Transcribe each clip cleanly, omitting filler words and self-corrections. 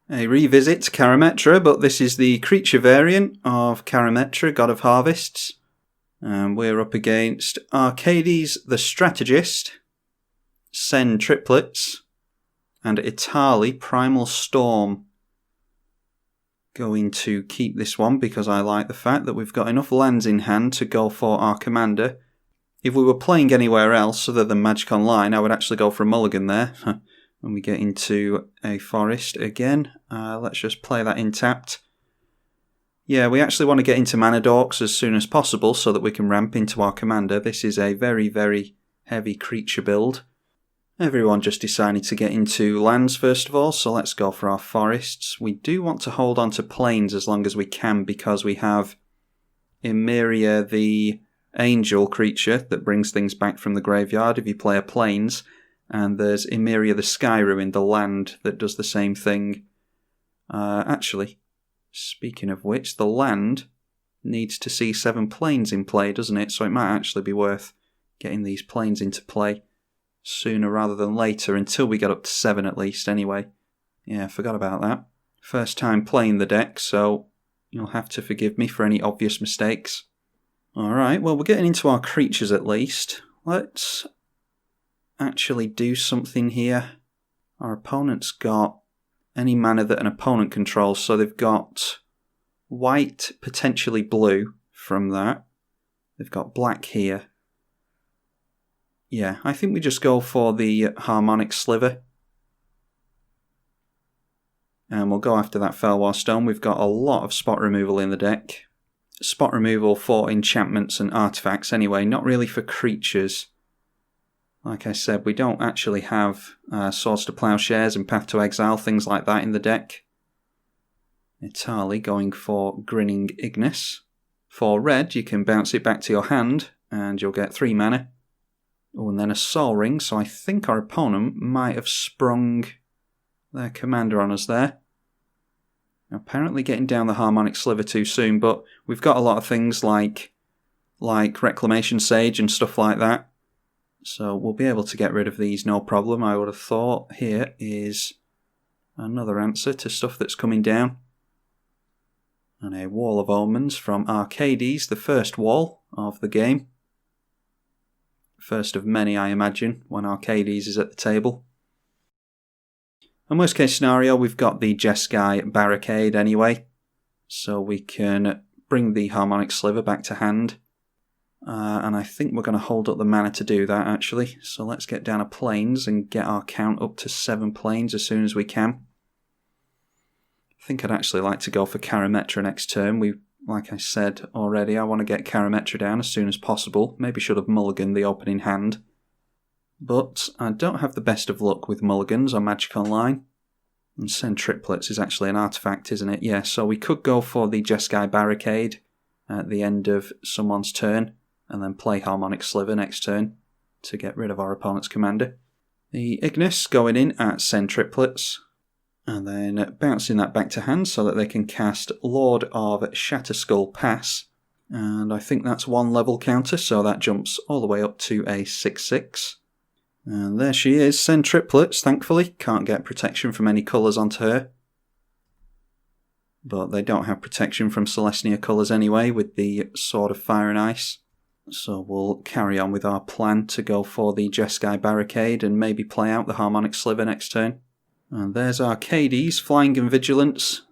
A revisit to Karametra, but this is the creature variant of Karametra, God of Harvests. And we're up against Arcades the Strategist, Sen Triplets, and Etali Primal Storm. Going to keep this one because I like the fact that we've got enough lands in hand to go for our commander. If we were playing anywhere else other than Magic Online, I would actually go for a mulligan there. When we get into a forest again, let's just play that in tapped. Yeah, we actually want to get into mana dorks as soon as possible so that we can ramp into our commander. This is a very, very heavy creature build. Everyone just decided to get into lands first of all, so let's go for our forests. We do want to hold on to plains as long as we can because we have Emeria, the angel creature that brings things back from the graveyard if you play a plains. And there's Emeria the Sky Ruin, the land that does the same thing. Actually, speaking of which, the land needs to see 7 planes in play, doesn't it? So it might actually be worth getting these planes into play sooner rather than later, until we get up to 7 at least anyway. Yeah, forgot about that. First time playing the deck, so you'll have to forgive me for any obvious mistakes. Alright, well we're getting into our creatures at least. Let's actually do something here. Our opponent's got any mana that an opponent controls, so they've got white, potentially blue from that. They've got black here. Yeah, I think we just go for the Harmonic Sliver. And we'll go after that Fellwar Stone. We've got a lot of spot removal in the deck. Spot removal for enchantments and artifacts anyway, not really for creatures. Like I said, we don't actually have Swords to Plowshares and Path to Exile, things like that in the deck. Etali going for Grinning Ignis. For red, you can bounce it back to your hand, and you'll get 3 mana. Oh, and then a Soul Ring, so I think our opponent might have sprung their commander on us there. Apparently getting down the Harmonic Sliver too soon, but we've got a lot of things like Reclamation Sage and stuff like that. So we'll be able to get rid of these no problem. I would have thought here is another answer to stuff that's coming down. And a Wall of Omens from Arcades, the first wall of the game. First of many, I imagine, when Arcades is at the table. And worst case scenario, we've got the Jeskai Barricade anyway. So we can bring the Harmonic Sliver back to hand. And I think we're going to hold up the mana to do that, actually. So let's get down a plains and get our count up to 7 plains as soon as we can. I think I'd actually like to go for Karametra next turn. Like I said already, I want to get Karametra down as soon as possible. Maybe should have mulliganed the opening hand. But I don't have the best of luck with mulligans on Magic Online. And Sen Triplets is actually an artifact, isn't it? Yeah, so we could go for the Jeskai Barricade at the end of someone's turn, and then play Harmonic Sliver next turn to get rid of our opponent's commander. The Ignis going in at Sen Triplets, and then bouncing that back to hand so that they can cast Lord of Shatterskull Pass. And I think that's 1 level counter, so that jumps all the way up to a 6/6. And there she is, Sen Triplets, thankfully. Can't get protection from any colours onto her. But they don't have protection from Celestia colours anyway with the Sword of Fire and Ice. So we'll carry on with our plan to go for the Jeskai Barricade and maybe play out the Harmonic Sliver next turn. And there's Arcades, Flying and Vigilance.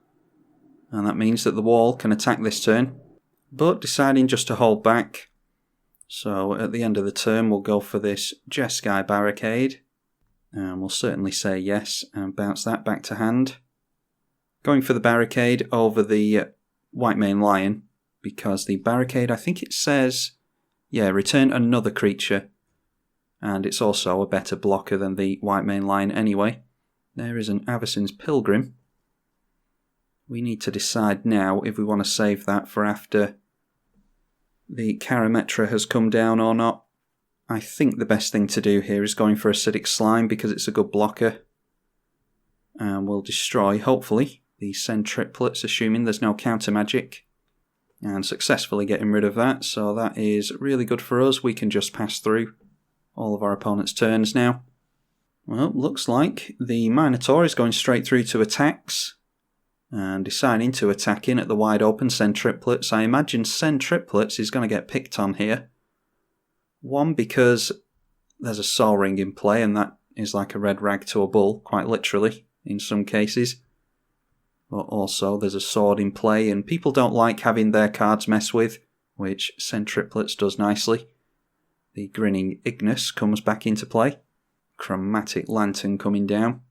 And that means that the wall can attack this turn. But deciding just to hold back. So at the end of the turn we'll go for this Jeskai Barricade. And we'll certainly say yes and bounce that back to hand. Going for the Barricade over the White Mane Lion. Because the Barricade, I think it says... yeah, return another creature. And it's also a better blocker than the White Mane Lion anyway. There is an Avacyn's Pilgrim. We need to decide now if we want to save that for after the Karametra has come down or not. I think the best thing to do here is going for Acidic Slime because it's a good blocker. And we'll destroy, hopefully, the Sen Triplets, assuming there's no counter magic, and successfully getting rid of that, so that is really good for us. We can just pass through all of our opponent's turns now. Well, looks like the Minotaur is going straight through to attacks and deciding to attack in at the wide open Sen Triplets. I imagine Sen Triplets is going to get picked on here. One, because there's a Soul Ring in play, and that is like a red rag to a bull, quite literally, in some cases. But also there's a sword in play, and people don't like having their cards messed with, which Sen Triplets does nicely. The Grinning Ignis comes back into play. Chromatic Lantern coming down.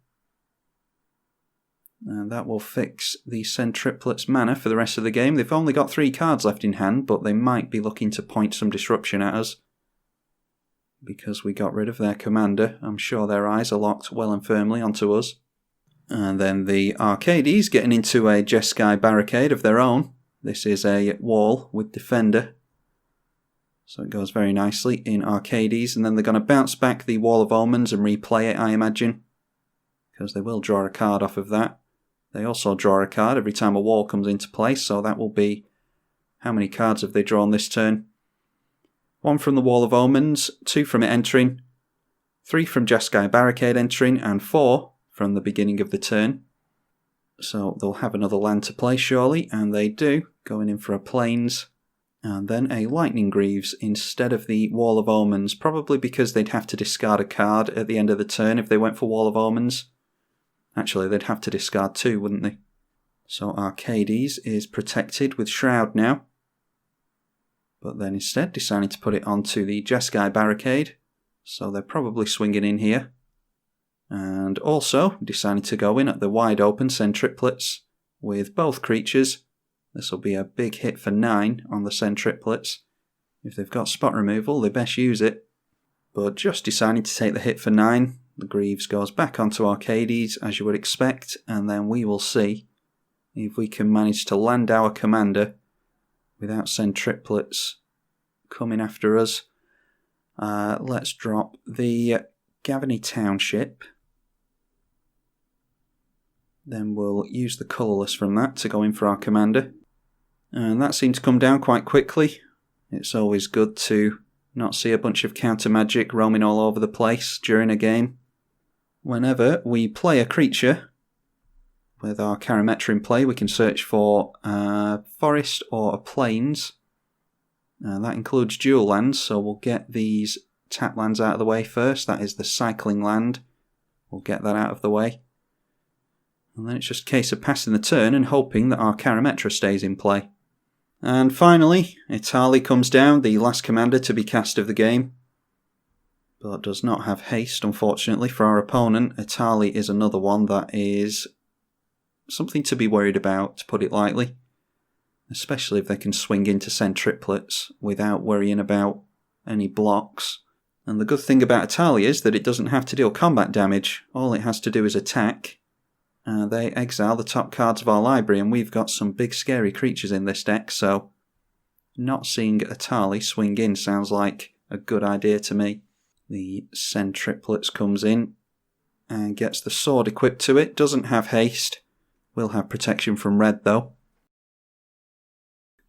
And that will fix the Sen Triplets mana for the rest of the game. They've only got 3 cards left in hand, but they might be looking to point some disruption at us. Because we got rid of their commander, I'm sure their eyes are locked well and firmly onto us. And then the Arcades getting into a Jeskai barricade of their own. This is a wall with defender. So it goes very nicely in Arcades, and then they're going to bounce back the Wall of Omens and replay it, I imagine. Because they will draw a card off of that. They also draw a card every time a wall comes into play, so that will be... How many cards have they drawn this turn? 1 from the Wall of Omens, 2 from it entering, 3 from Jeskai Barricade entering, and 4 from the beginning of the turn. So they'll have another land to play, surely, and they do, going in for a Plains. And then a Lightning Greaves instead of the Wall of Omens, probably because they'd have to discard a card at the end of the turn if they went for Wall of Omens. Actually, they'd have to discard 2, wouldn't they? So Arcades is protected with Shroud now. But then instead deciding to put it onto the Jeskai Barricade. So they're probably swinging in here. And also deciding to go in at the wide open Sen Triplets with both creatures. This will be a big hit for 9 on the Sen Triplets. If they've got spot removal, they best use it. But just deciding to take the hit for 9, the Greaves goes back onto Arcades, as you would expect, and then we will see if we can manage to land our commander without Sen Triplets coming after us. Let's drop the Gavany Township. Then we'll use the colourless from that to go in for our commander. And that seemed to come down quite quickly. It's always good to not see a bunch of counter magic roaming all over the place during a game. Whenever we play a creature with our Karametra in play, we can search for a forest or a plains. That includes dual lands, so we'll get these tap lands out of the way first. That is the cycling land. We'll get that out of the way. And then it's just a case of passing the turn and hoping that our Karametra stays in play. And finally, Etali comes down, the last commander to be cast of the game. But does not have haste, unfortunately, for our opponent. Etali is another one that is something to be worried about, to put it lightly. Especially if they can swing into Sen Triplets without worrying about any blocks. And the good thing about Etali is that it doesn't have to deal combat damage. All it has to do is attack. They exile the top cards of our library, and we've got some big scary creatures in this deck, so not seeing Etali swing in sounds like a good idea to me. The Sen Triplets comes in and gets the sword equipped to it. Doesn't have haste. Will have protection from red though.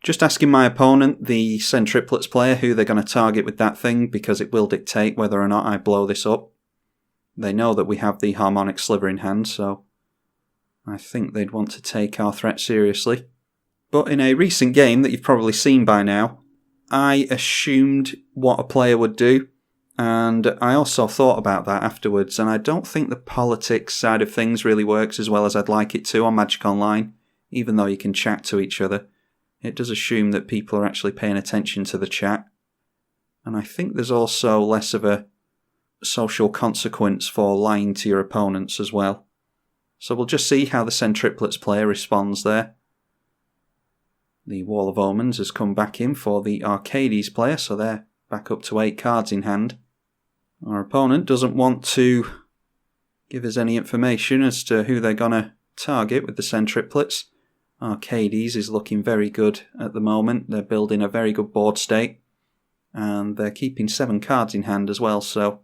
Just asking my opponent, the Sen Triplets player, who they're going to target with that thing, because it will dictate whether or not I blow this up. They know that we have the Harmonic Sliver in hand, so I think they'd want to take our threat seriously. But in a recent game that you've probably seen by now, I assumed what a player would do, and I also thought about that afterwards, and I don't think the politics side of things really works as well as I'd like it to on Magic Online, even though you can chat to each other. It does assume that people are actually paying attention to the chat, and I think there's also less of a social consequence for lying to your opponents as well. So we'll just see how the Sen Triplets player responds there. The Wall of Omens has come back in for the Arcades player, so they're back up to 8 cards in hand. Our opponent doesn't want to give us any information as to who they're going to target with the Sen Triplets. Arcades is looking very good at the moment. They're building a very good board state, and they're keeping 7 cards in hand as well, so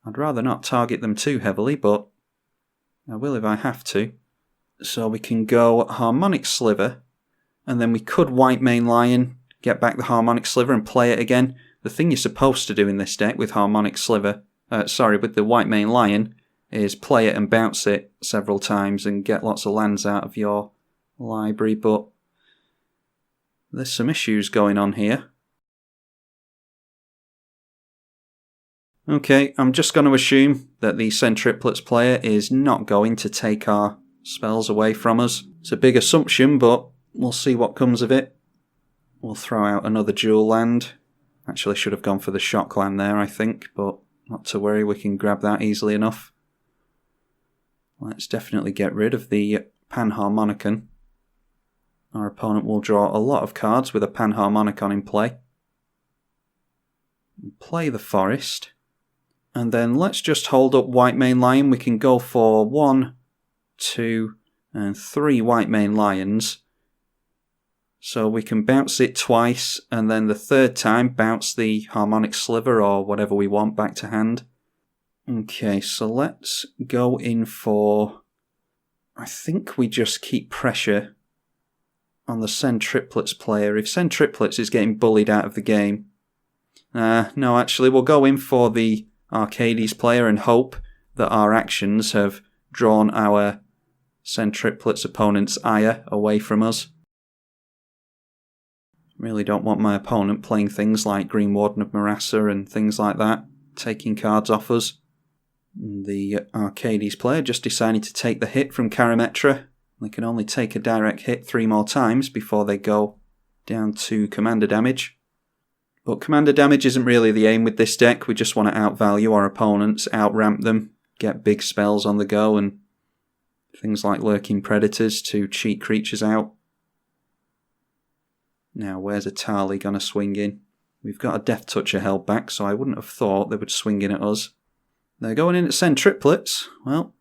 I'd rather not target them too heavily, but I will if I have to. So we can go Harmonic Sliver, and then we could White Mane Lion, get back the Harmonic Sliver and play it again. The thing you're supposed to do in this deck with Harmonic Sliver, with the White Mane Lion, is play it and bounce it several times and get lots of lands out of your library, but there's some issues going on here. Okay, I'm just going to assume that the Sen Triplets player is not going to take our spells away from us. It's a big assumption, but we'll see what comes of it. We'll throw out another dual land. Actually should have gone for the shock land there, I think, but not to worry, we can grab that easily enough. Let's definitely get rid of the Panharmonicon. Our opponent will draw a lot of cards with a Panharmonicon in play. Play the Forest. And then let's just hold up White Mane Lion. We can go for 1, 2, and 3 White Mane Lions. So we can bounce it twice, and then the third time bounce the Harmonic Sliver or whatever we want back to hand. Okay, so let's go in for... I think we just keep pressure on the Sen Triplets player. If Sen Triplets is getting bullied out of the game... no, actually, we'll go in for the Arcades player and hope that our actions have drawn our Sen Triplets opponent's ire away from us. Really don't want my opponent playing things like Green Warden of Marassa and things like that, taking cards off us. The Arcades player just decided to take the hit from Karametra. They can only take a direct hit 3 more times before they go down to commander damage. But commander damage isn't really the aim with this deck. We just want to outvalue our opponents, outramp them, get big spells on the go, and things like Lurking Predators to cheat creatures out. Now, where's Etali going to swing in? We've got a Death Toucher held back, so I wouldn't have thought they would swing in at us. They're going in at Sen Triplets. Well,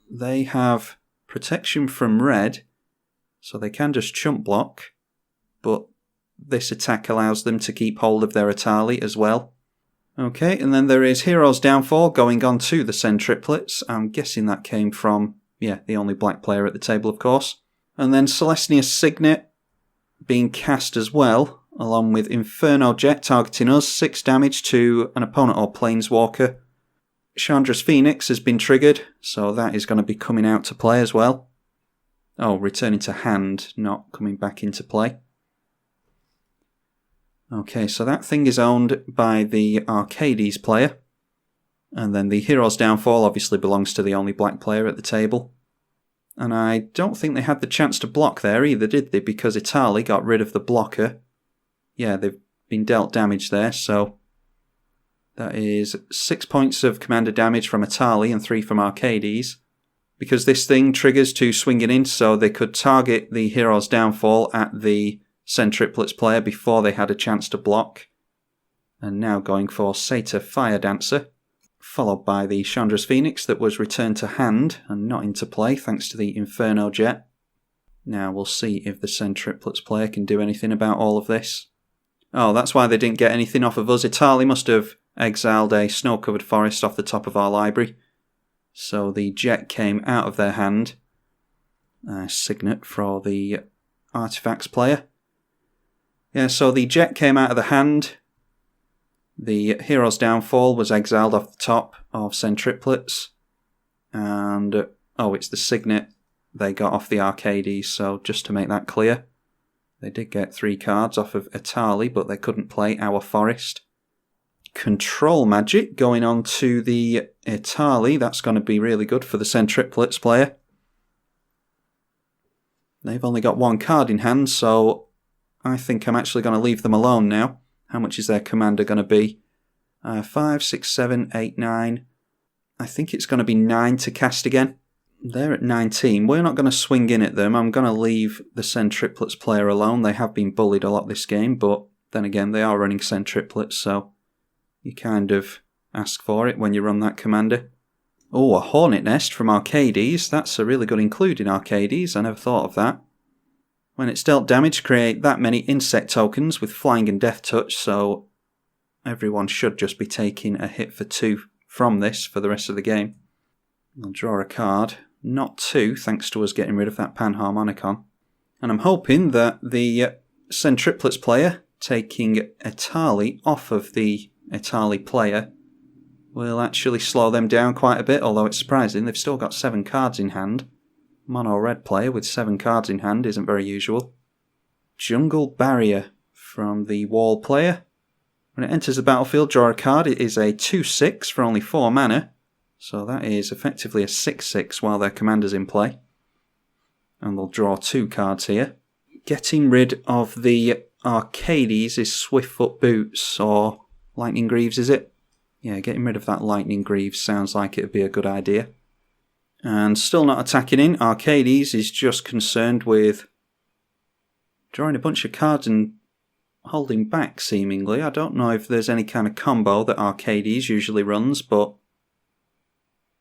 they have protection from red, so they can just chump block, but this attack allows them to keep hold of their Etali as well. Okay, and then there is Hero's Downfall going on to the Sen Triplets. I'm guessing that came from, the only black player at the table, of course. And then Celestia's Signet being cast as well, along with Inferno Jet targeting us, 6 damage to an opponent or planeswalker. Chandra's Phoenix has been triggered, so that is going to be coming out to play as well. Oh, returning to hand, not coming back into play. Okay, so that thing is owned by the Arcades player. And then the Hero's Downfall obviously belongs to the only black player at the table. And I don't think they had the chance to block there either, did they? Because Etali got rid of the blocker. Yeah, they've been dealt damage there, so that is 6 points of commander damage from Etali and 3 from Arcades. Because this thing triggers to swing it in, so they could target the Hero's Downfall at the Sen Triplets player before they had a chance to block. And now going for Satyr Fire Dancer, followed by the Chandra's Phoenix that was returned to hand and not into play thanks to the Inferno Jet. Now we'll see if the Sen Triplets player can do anything about all of this. Oh, that's why they didn't get anything off of us. Etali must have exiled a snow-covered forest off the top of our library. So the Jet came out of their hand. Signet for the Artifacts player. Yeah, so the Jet came out of the hand. The Hero's Downfall was exiled off the top of Sen Triplets. And, it's the Signet they got off the Arcades, so just to make that clear. They did get 3 cards off of Etali, but they couldn't play our Forest. Control Magic going on to the Etali. That's going to be really good for the Sen Triplets player. They've only got 1 card in hand, so I think I'm actually going to leave them alone now. How much is their commander going to be? 5, 6, 7, 8, 9. I think it's going to be 9 to cast again. They're at 19. We're not going to swing in at them. I'm going to leave the Sen Triplets player alone. They have been bullied a lot this game, but then again, they are running Sen Triplets, so you kind of ask for it when you run that commander. Oh, a Hornet Nest from Arcades. That's a really good include in Arcades. I never thought of that. When it's dealt damage, create that many insect tokens with flying and death touch, so everyone should just be taking a hit for 2 from this for the rest of the game. I'll draw a card. not 2, thanks to us getting rid of that Panharmonicon. And I'm hoping that the Sen Triplets player, taking Etali off of the Etali player, will actually slow them down quite a bit, although it's surprising, they've still got 7 cards in hand. Mono red player with 7 cards in hand isn't very usual. Jungle Barrier from the wall player. When it enters the battlefield, draw a card. It is a 2/6 for only 4 mana. So that is effectively a 6/6 while their commander's in play. And they'll draw 2 cards here. Getting rid of the Arcades is Swiftfoot Boots, or Lightning Greaves, is it? Yeah, getting rid of that Lightning Greaves sounds like it would be a good idea. And still not attacking in. Arcades is just concerned with drawing a bunch of cards and holding back, seemingly. I don't know if there's any kind of combo that Arcades usually runs, but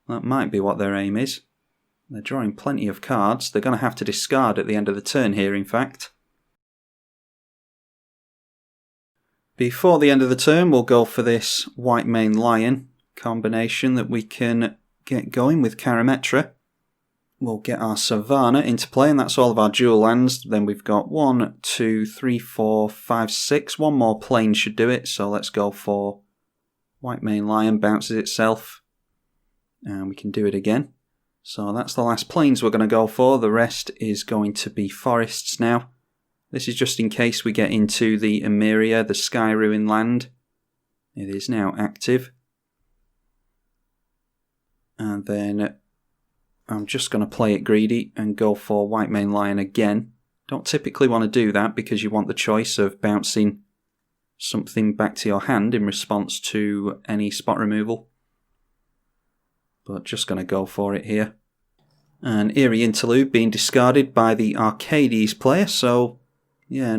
that might be what their aim is. They're drawing plenty of cards. They're going to have to discard at the end of the turn here, in fact. Before the end of the turn, we'll go for this White Mane Lion combination that we can get going with Karametra. We'll get our Savannah into play, and that's all of our dual lands. Then we've got 1, 2, 3, 4, 5, 6. One more plane should do it, so let's go for White Mane Lion, bounces itself. And we can do it again. So that's the last planes we're going to go for. The rest is going to be forests now. This is just in case we get into the Emeria, the Sky Ruin land. It is now active. And then I'm just going to play it greedy and go for White Mane Lion again. Don't typically want to do that because you want the choice of bouncing something back to your hand in response to any spot removal. But just going to go for it here. An Eerie Interlude being discarded by the Arcades player, so yeah,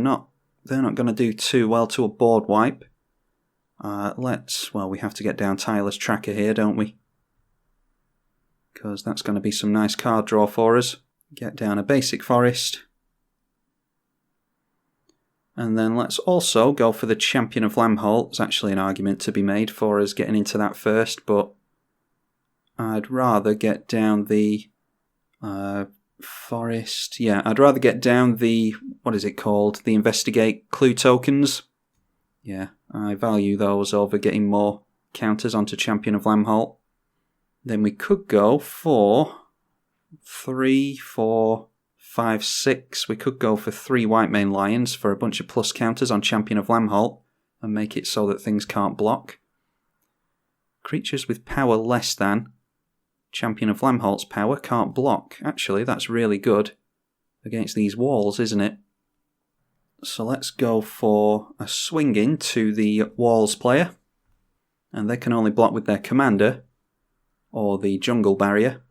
they're not going to do too well to a board wipe. We have to get down Tyler's Tracker here, don't we? Because that's going to be some nice card draw for us. Get down a basic forest. And then let's also go for the Champion of Lambholt. There's actually an argument to be made for us getting into that first, but I'd rather get down the forest. Yeah, I'd rather get down the, what is it called? The Investigate clue tokens. Yeah, I value those over getting more counters onto Champion of Lambholt. Then we could go for 3, 4, 5, 6. We could go for 3 White Mane Lions for a bunch of plus counters on Champion of Lambholt and make it so that things can't block. Creatures with power less than Champion of Lambholt's power can't block. Actually, that's really good against these walls, isn't it? So let's go for a swing in to the walls player. And they can only block with their commander or the jungle barrier.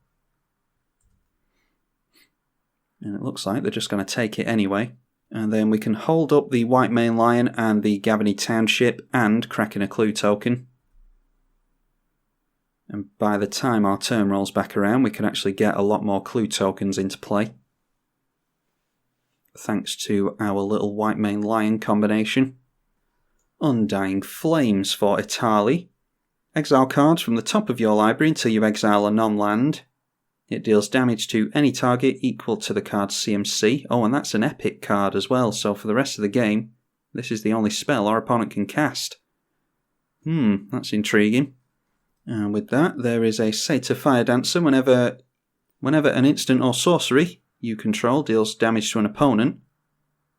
And it looks like they're just going to take it anyway. And then we can hold up the White Mane Lion and the Gavany Township and crack in a clue token. And by the time our turn rolls back around, we can actually get a lot more clue tokens into play. Thanks to our little White Mane Lion combination. Undying Flames for Etali. Exile cards from the top of your library until you exile a non-land. It deals damage to any target equal to the card's CMC. Oh, and that's an epic card as well, so for the rest of the game, this is the only spell our opponent can cast. That's intriguing. And with that, there is a Satyr Fire Dancer. Whenever an instant or sorcery you control deals damage to an opponent,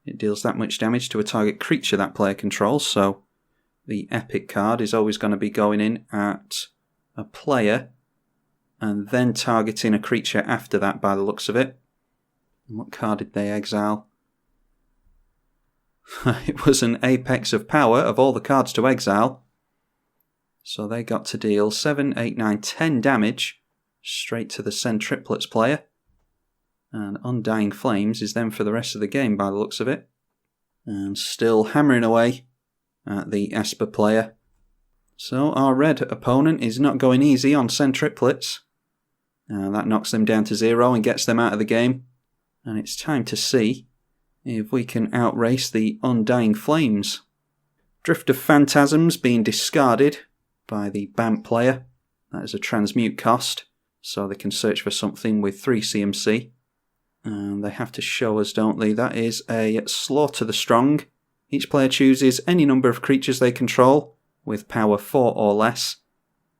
it deals that much damage to a target creature that player controls, so the epic card is always going to be going in at a player and then targeting a creature after that by the looks of it. And what card did they exile? It was an Apex of Power of all the cards to exile. So they got to deal 7, 8, 9, 10 damage straight to the Sen Triplets player. And Undying Flames is then for the rest of the game by the looks of it. And still hammering away at the Esper player. So our red opponent is not going easy on Sen Triplets. That knocks them down to 0 and gets them out of the game. And it's time to see if we can outrace the Undying Flames. Drift of Phantasms being discarded by the BAMP player. That is a transmute cost. so they can search for something with 3 CMC. And they have to show us, don't they? That is a Slaughter the Strong. Each player chooses any number of creatures they control with power 4 or less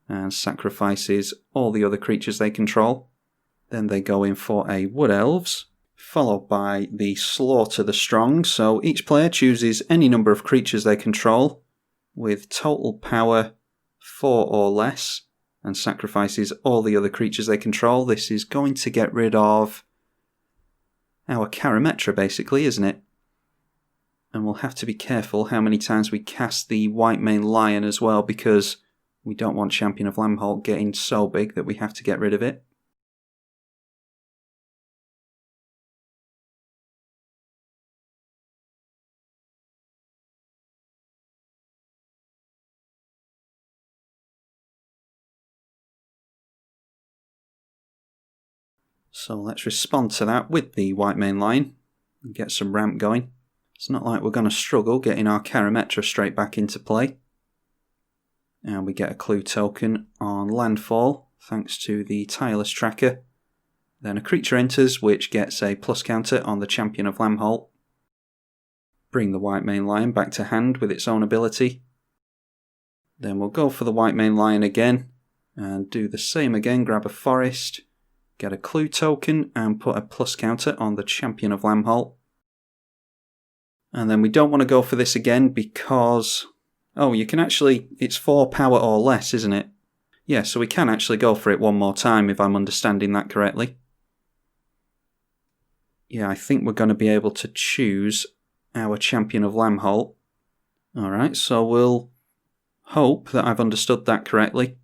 and sacrifices all the other creatures they control. Then they go in for a Wood Elves, followed by the Slaughter the Strong. So each player chooses any number of creatures they control with total power 4 or less and sacrifices all the other creatures they control. This is going to get rid of our Karametra, basically, isn't it? And we'll have to be careful how many times we cast the White Mane Lion as well, because we don't want Champion of Lamholt getting so big that we have to get rid of it. So let's respond to that with the White Mane Lion and get some ramp going. It's not like we're going to struggle getting our Karametra straight back into play. And we get a clue token on landfall thanks to the tireless tracker. Then a creature enters which gets a plus counter on the Champion of Lamholt. Bring the White Mane Lion back to hand with its own ability. Then we'll go for the White Mane Lion again and do the same again, grab a forest, get a clue token and put a plus counter on the Champion of Lamholt. And then we don't want to go for this again because... oh, you can actually... it's 4 power or less, isn't it? Yeah, so we can actually go for it one more time if I'm understanding that correctly. Yeah, I think we're going to be able to choose our Champion of Lamholt. Alright, so we'll hope that I've understood that correctly.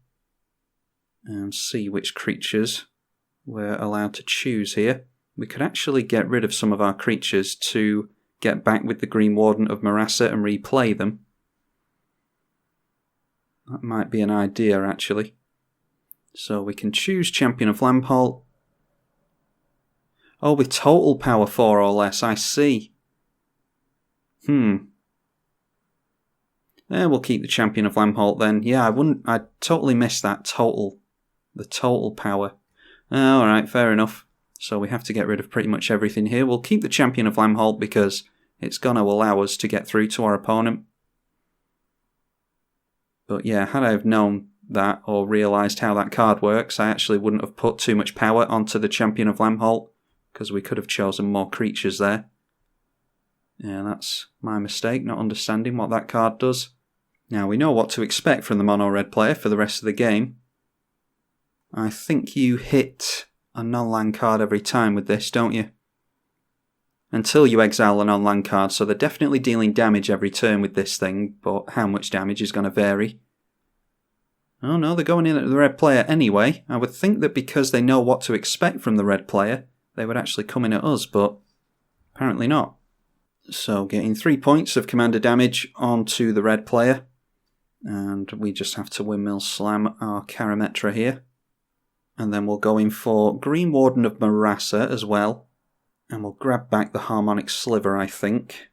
And see which creatures we're allowed to choose here. We could actually get rid of some of our creatures to get back with the Green Warden of Marasa and replay them. That might be an idea, actually. So we can choose Champion of Lamholt. Oh, with total power 4 or less, I see. Yeah, we'll keep the Champion of Lamholt then. Yeah, I totally missed that the total power. Alright, fair enough. So we have to get rid of pretty much everything here. We'll keep the Champion of Lamholt because it's going to allow us to get through to our opponent. But yeah, had I have known that or realised how that card works, I actually wouldn't have put too much power onto the Champion of Lamholt because we could have chosen more creatures there. Yeah, that's my mistake, not understanding what that card does. Now we know what to expect from the mono-red player for the rest of the game. I think you hit a non-land card every time with this, don't you? Until you exile a non-land card, so they're definitely dealing damage every turn with this thing, but how much damage is going to vary. Oh no, they're going in at the red player anyway. I would think that because they know what to expect from the red player, they would actually come in at us, but apparently not. So getting 3 points of commander damage onto the red player, and we just have to windmill slam our Karametra here. And then we'll go in for Green Warden of Marasa as well. And we'll grab back the Harmonic Sliver, I think.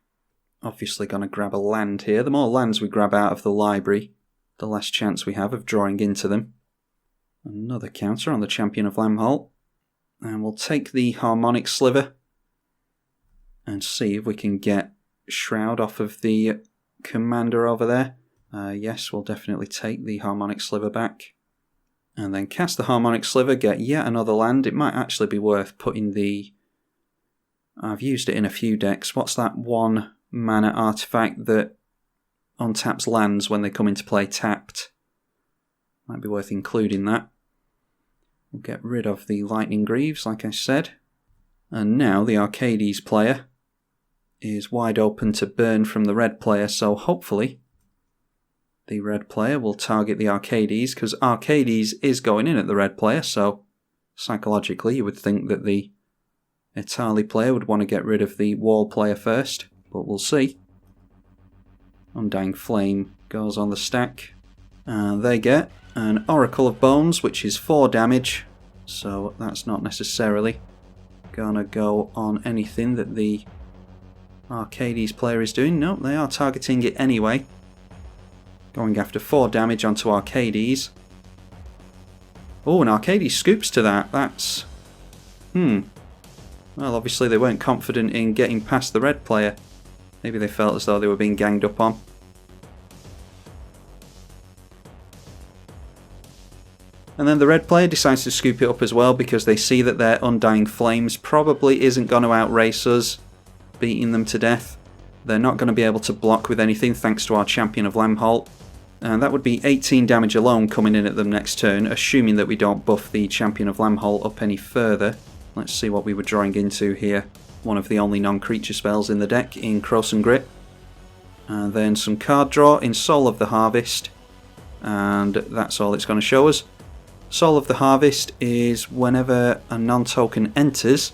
Obviously going to grab a land here. The more lands we grab out of the library, the less chance we have of drawing into them. Another counter on the Champion of Lamholt. And we'll take the Harmonic Sliver and see if we can get Shroud off of the commander over there. Yes, we'll definitely take the Harmonic Sliver back. And then cast the Harmonic Sliver, get yet another land. It might actually be worth putting the... I've used it in a few decks. What's that 1 mana artifact that untaps lands when they come into play tapped? Might be worth including that. We'll get rid of the Lightning Greaves, like I said. And now the Arcades player is wide open to burn from the red player, so hopefully the red player will target the Arcades, because Arcades is going in at the red player, so psychologically you would think that the Etali player would want to get rid of the wall player first, but we'll see. Undying Flame goes on the stack, and they get an Oracle of Bones, which is 4 damage, so that's not necessarily gonna go on anything that the Arcades player is doing. No, they are targeting it anyway. Going after 4 damage onto Arcades. Oh, an Arcades scoops to that. That's... Well, obviously they weren't confident in getting past the red player. Maybe they felt as though they were being ganged up on. And then the red player decides to scoop it up as well because they see that their Undying Flames probably isn't going to outrace us, beating them to death. They're not going to be able to block with anything thanks to our Champion of Lemholt. And that would be 18 damage alone coming in at them next turn, assuming that we don't buff the Champion of Lemholt up any further. Let's see what we were drawing into here. One of the only non-creature spells in the deck in Krosan Grit. And then some card draw in Soul of the Harvest. And that's all it's going to show us. Soul of the Harvest is whenever a non-token enters.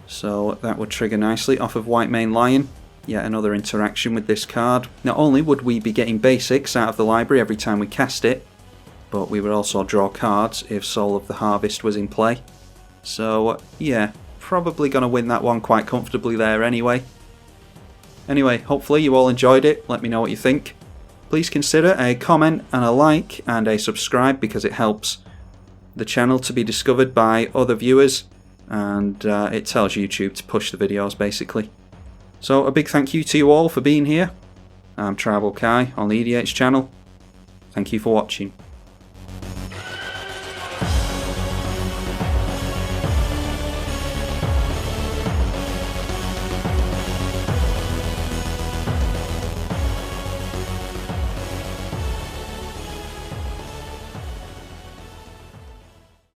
So that would trigger nicely off of White Mane Lion. Yet another interaction with this card. Not only would we be getting basics out of the library every time we cast it, but we would also draw cards if Soul of the Harvest was in play. So yeah, probably going to win that one quite comfortably there anyway. Anyway, hopefully you all enjoyed it. Let me know what you think. Please consider a comment and a like and a subscribe because it helps the channel to be discovered by other viewers, and it tells YouTube to push the videos basically. So a big thank you to you all for being here. I'm tribalkai on the EDH channel. Thank you for watching.